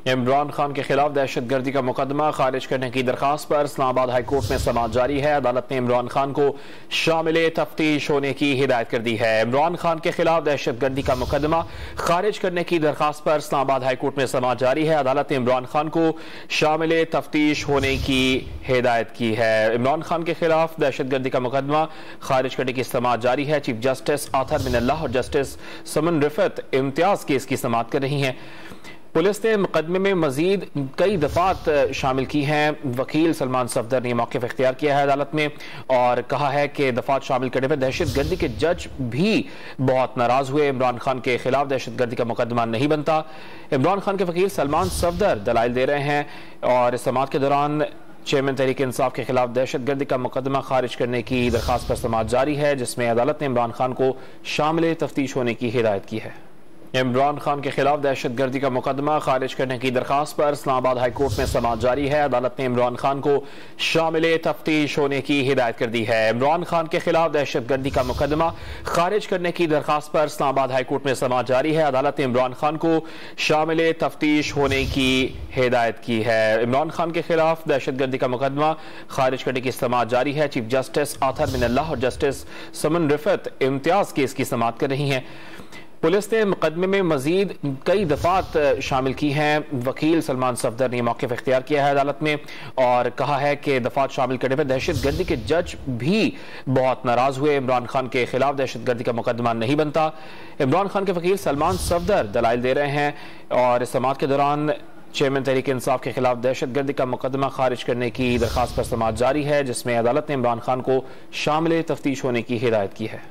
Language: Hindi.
इमरान खान के खिलाफ दहशत गर्दी का मुकदमा खारिज करने की दरखास्त पर इस्लामाबाद हाई कोर्ट में समाअत जारी है। अदालत ने इमरान खान को शामिल तफ्तीश होने की हिदायत कर दी है। इमरान खान के खिलाफ दहशत गर्दी का मुकदमा खारिज करने की दरखास्त पर इस्लामाबाद हाई कोर्ट में समाअत जारी है। अदालत ने इमरान खान को शामिल तफ्तीश होने की हिदायत की है। इमरान खान के खिलाफ दहशत गर्दी का मुकदमा खारिज करने की समाअत जारी है। चीफ जस्टिस आतर मिनल्लाह और जस्टिस समन रिफत इम्तियाज केस की समाअत कर रही हैं। पुलिस ने मुकदमे में मजीद कई दफात शामिल की हैं। वकील सलमान सफदर ने मौक़िफ़ इख्तियार किया है अदालत में और कहा है कि दफात शामिल करने पर दहशत गर्दी के जज भी बहुत नाराज हुए। इमरान खान के खिलाफ दहशत गर्दी का मुकदमा नहीं बनता। इमरान खान के वकील सलमान सफदर दलाइल दे रहे हैं और इस समाअत के दौरान चेयरमैन तहरीक इंसाफ के खिलाफ दहशत गर्दी का मुकदमा खारिज करने की दरखास्त पर समाअत जारी है, जिसमें अदालत ने इमरान खान को शामिल तफ्तीश होने की हिदायत की है। इमरान खान के खिलाफ दहशत गर्दी का मुकदमा खारिज करने की दरखास्त पर इस्लामाबाद हाई कोर्ट में समाअत जारी है। अदालत ने इमरान खान को शामिल तफ्तीश होने की हिदायत कर दी है। इमरान खान के खिलाफ दहशत गर्दी का मुकदमा खारिज करने की दरखास्त पर इस्लामाबाद हाई कोर्ट में समाअत जारी है। अदालत ने इमरान खान को शामिल तफ्तीश होने की हिदायत की है। इमरान खान के खिलाफ दहशत गर्दी का मुकदमा खारिज करने की समाअत जारी है। चीफ जस्टिस आतर मिनल्लाह और जस्टिस समन रिफत इम्तियाज केस की समाअत कर रही हैं। पुलिस ने मुकदमे में मजीद कई दफात शामिल की हैं। वकील सलमान सफदर ने मौक़िफ़ इख्तियार किया है अदालत में और कहा है कि दफात शामिल करने पर दहशत गर्दी के जज भी बहुत नाराज हुए। इमरान खान के खिलाफ दहशत गर्दी का मुकदमा नहीं बनता। इमरान खान के वकील सलमान सफदर दलाइल दे रहे हैं और इस समाअत के दौरान चेयरमैन तहरीक इंसाफ के खिलाफ दहशत गर्दी का मुकदमा खारिज करने की दरखास्त पर समाअत जारी है, जिसमें अदालत ने इमरान खान को शामिल तफ्तीश होने की हिदायत की है।